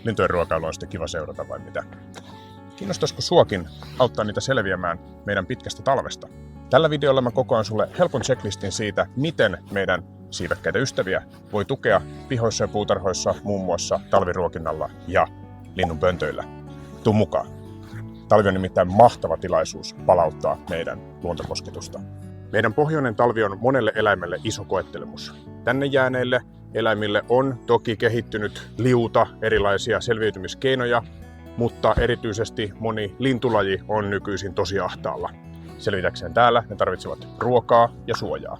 lintujen ruokailu on sitten kiva seurata vai mitä? Kiinnostaisiko suakin auttaa niitä selviämään meidän pitkästä talvesta? Tällä videolla mä kokoan sulle helpon checklistin siitä, miten meidän siivekkäitä ystäviä voi tukea pihoissa ja puutarhoissa muun muassa talviruokinnalla ja linnunpöntöillä. Tuu mukaan! Talvi on nimittäin mahtava tilaisuus palauttaa meidän luontokosketusta. Meidän pohjoinen talvi on monelle eläimelle iso koettelemus. Tänne jääneille eläimille on toki kehittynyt liuta erilaisia selviytymiskeinoja, mutta erityisesti moni lintulaji on nykyisin tosi ahtaalla. Selvitäkseen täällä ne tarvitsevat ruokaa ja suojaa.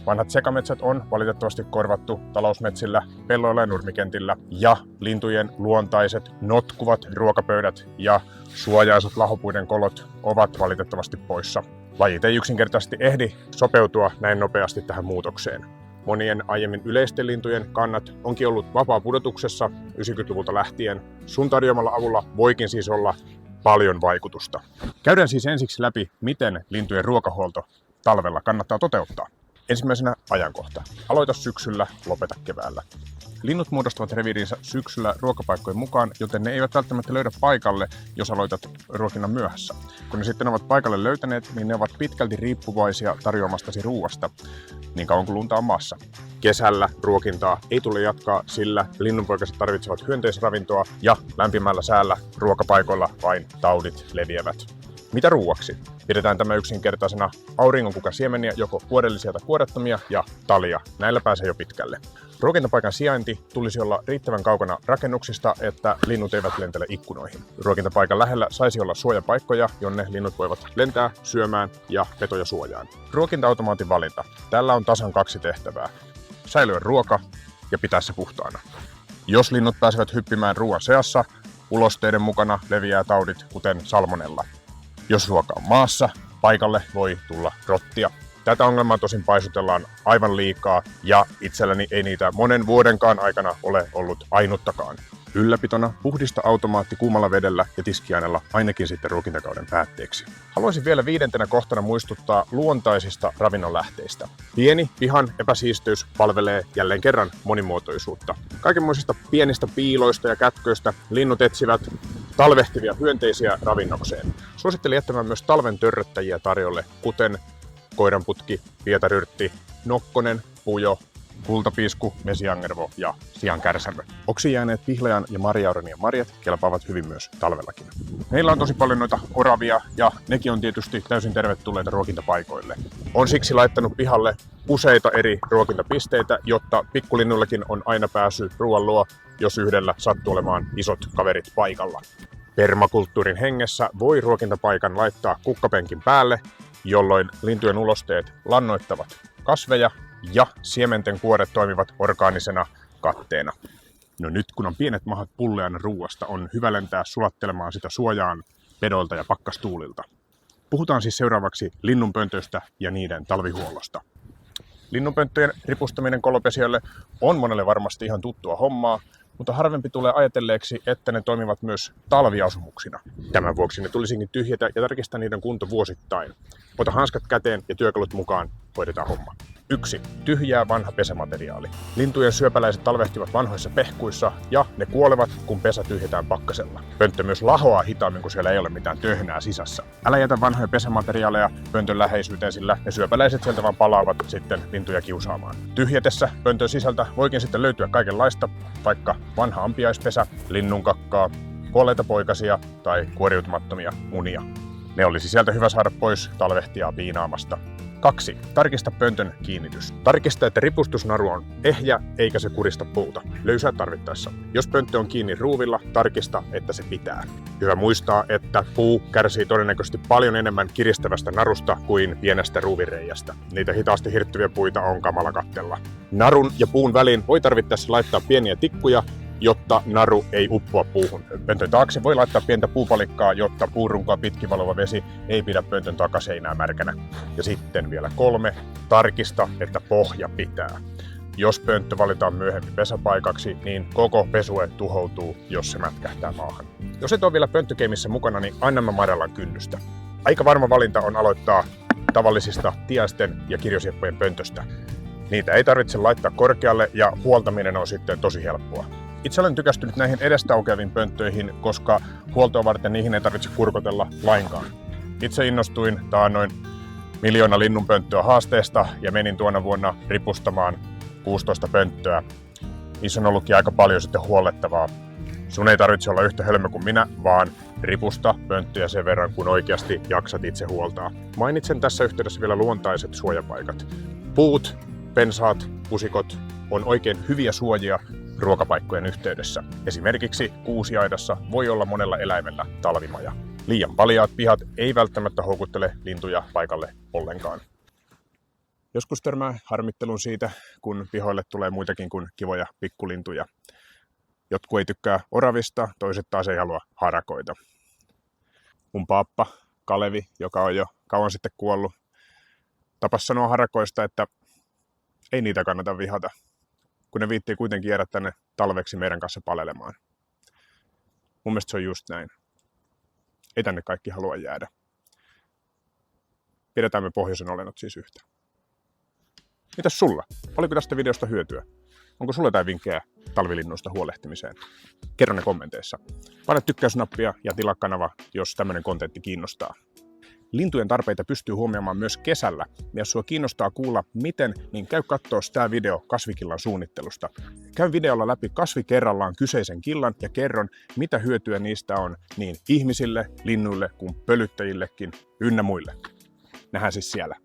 Vanhat sekametsät on valitettavasti korvattu talousmetsillä, pelloilla ja nurmikentillä, ja lintujen luontaiset notkuvat ruokapöydät ja suojaiset lahopuiden kolot ovat valitettavasti poissa. Lajit ei yksinkertaisesti ehdi sopeutua näin nopeasti tähän muutokseen. Monien aiemmin yleisten lintujen kannat onkin ollut vapaa-pudotuksessa 90-luvulta lähtien. Sun tarjoamalla avulla voikin siis olla paljon vaikutusta. Käydään siis ensiksi läpi, miten lintujen ruokahuolto talvella kannattaa toteuttaa. Ensimmäisenä ajankohta. Aloita syksyllä, lopeta keväällä. Linnut muodostavat reviirinsä syksyllä ruokapaikkojen mukaan, joten ne eivät välttämättä löydä paikalle, jos aloitat ruokinnan myöhässä. Kun ne sitten ovat paikalle löytäneet, niin ne ovat pitkälti riippuvaisia tarjoamastasi ruuasta, niin kauan kuin lunta on maassa. Kesällä ruokintaa ei tule jatkaa, sillä linnunpoikaset tarvitsevat hyönteisravintoa ja lämpimällä säällä ruokapaikoilla vain taudit leviävät. Mitä ruuaksi? Pidetään tämä yksinkertaisena auringonkukasiemeniä, joko kuorellisia tai kuorettomia, ja talia. Näillä pääsee jo pitkälle. Ruokintapaikan sijainti tulisi olla riittävän kaukana rakennuksista, että linnut eivät lentele ikkunoihin. Ruokintapaikan lähellä saisi olla suojapaikkoja, jonne linnut voivat lentää, syömään ja petoja suojaan. Ruokinta-automaatin valinta. Tällä on tasan 2 tehtävää. Säilyä ruoka ja pitää se puhtaana. Jos linnut pääsevät hyppimään ruoan seassa, ulosteiden mukana leviää taudit, kuten salmonella. Jos ruoka on maassa, paikalle voi tulla rottia. Tätä ongelmaa tosin paisutellaan aivan liikaa, ja itselläni ei niitä monen vuodenkaan aikana ole ollut ainuttakaan. Ylläpitona puhdista automaatti kuumalla vedellä ja tiskiainella ainakin sitten ruokintakauden päätteeksi. Haluaisin vielä 5. kohtana muistuttaa luontaisista ravinnonlähteistä. Pieni pihan epäsiisteys palvelee jälleen kerran monimuotoisuutta. Kaikenmoisista pienistä piiloista ja kätköistä linnut etsivät talvehtivia hyönteisiä ravinnokseen. Suosittelen jättämään myös talven törröttäjiä tarjolle, kuten koiranputki, pietaryrtti, nokkonen, pujo, kultapiisku, mesiangervo ja siankärsämö. Oksiin jääneet pihlajan ja marjauranian marjat kelpaavat hyvin myös talvellakin. Meillä on tosi paljon noita oravia, ja nekin on tietysti täysin tervetulleita ruokintapaikoille. On siksi laittanut pihalle useita eri ruokintapisteitä, jotta pikkulinnullakin on aina pääsy ruoan luo, jos yhdellä sattuu olemaan isot kaverit paikalla. Permakulttuurin hengessä voi ruokintapaikan laittaa kukkapenkin päälle, jolloin lintujen ulosteet lannoittavat kasveja ja siementen kuoret toimivat orgaanisena katteena. No nyt kun on pienet mahat pulleana ruuasta, on hyvä lentää sulattelemaan sitä suojaan pedoilta ja pakkastuulilta. Puhutaan siis seuraavaksi linnunpöntöistä ja niiden talvihuollosta. Linnunpönttöjen ripustaminen kolopesiölle on monelle varmasti ihan tuttua hommaa, mutta harvempi tulee ajatelleeksi, että ne toimivat myös talviasumuksina. Tämän vuoksi ne tulisikin tyhjätä ja tarkistaa niiden kunto vuosittain. Ota hanskat käteen ja työkalut mukaan, hoidetaan homma. 1. Tyhjää vanha pesämateriaali. Lintujen syöpäläiset talvehtivat vanhoissa pehkuissa ja ne kuolevat, kun pesä tyhjätään pakkasella. Pönttö myös lahoaa hitaammin, kun siellä ei ole mitään töhnää sisässä. Älä jätä vanhoja pesämateriaaleja pöntön läheisyyteen, sillä ne syöpäläiset sieltä vaan palaavat sitten lintuja kiusaamaan. Tyhjätessä pöntön sisältä voikin sitten löytyä kaikenlaista, vaikka vanha ampiaispesä, linnunkakkaa, kuolleita poikasia tai kuoriutumattomia munia. Ne olisi sieltä hyvä saada pois talvehtiaa piinaamasta. 2. Tarkista pöntön kiinnitys. Tarkista, että ripustusnaru on ehjä eikä se kurista puuta. Löysää tarvittaessa. Jos pönttö on kiinni ruuvilla, tarkista, että se pitää. Hyvä muistaa, että puu kärsii todennäköisesti paljon enemmän kiristävästä narusta kuin pienestä ruuvireijästä. Niitä hitaasti hirttyviä puita on kamala katsella. Narun ja puun väliin voi tarvittaessa laittaa pieniä tikkuja, jotta naru ei uppoa puuhun. Pöntön taakse voi laittaa pientä puupalikkaa, jotta puurunkoa pitkin valuva vesi ei pidä pöntön takaseinää märkänä. Ja sitten vielä 3. Tarkista, että pohja pitää. Jos pönttö valitaan myöhemmin pesäpaikaksi, niin koko pesue tuhoutuu, jos se mätkähtää maahan. Jos et ole vielä pönttökeimissä mukana, niin anna mä madallan kynnystä. Aika varma valinta on aloittaa tavallisista tiaisten ja kirjosieppojen pöntöstä. Niitä ei tarvitse laittaa korkealle ja huoltaminen on sitten tosi helppoa. Itse olen tykästynyt näihin edestä aukeaviin pönttöihin, koska huoltoa varten niihin ei tarvitse kurkotella lainkaan. Itse innostuin taannoin 1 000 000 linnunpönttöä haasteesta ja menin tuona vuonna ripustamaan 16 pönttöä. Niissä on ollutkin aika paljon sitten huollettavaa. Sun ei tarvitse olla yhtä hölmö kuin minä, vaan ripusta pönttöjä sen verran, kun oikeasti jaksat itse huoltaa. Mainitsen tässä yhteydessä vielä luontaiset suojapaikat. Puut, pensaat, pusikot on oikein hyviä suojia ruokapaikkojen yhteydessä. Esimerkiksi kuusiaidassa voi olla monella eläimellä talvimaja. Liian paljaat pihat ei välttämättä houkuttele lintuja paikalle ollenkaan. Joskus törmää harmittelun siitä, kun pihoille tulee muitakin kuin kivoja pikkulintuja. Jotkut ei tykkää oravista, toiset taas ei halua harakoita. Mun paappa Kalevi, joka on jo kauan sitten kuollut, tapas sanoa harakoista, että ei niitä kannata vihata, kun ne viittii kuitenkin jäädä tänne talveksi meidän kanssa palelemaan. Mun mielestä se on just näin. Ei tänne kaikki halua jäädä. Pidetään me pohjoisen olennot siis yhtä. Mitäs sulla? Oliko tästä videosta hyötyä? Onko sulla jotain vinkkejä talvilinnuista huolehtimiseen? Kerro ne kommenteissa. Pane tykkäysnappia ja tilaa kanava, jos tämmöinen kontentti kiinnostaa. Lintujen tarpeita pystyy huomioimaan myös kesällä. Ja jos sua kiinnostaa kuulla miten, niin käy kattoo tää video kasvikillan suunnittelusta. Käyn videolla läpi kasvi kerrallaan kyseisen killan ja kerron, mitä hyötyä niistä on niin ihmisille, linnuille kuin pölyttäjillekin ynnä muille. Nähdään siis siellä.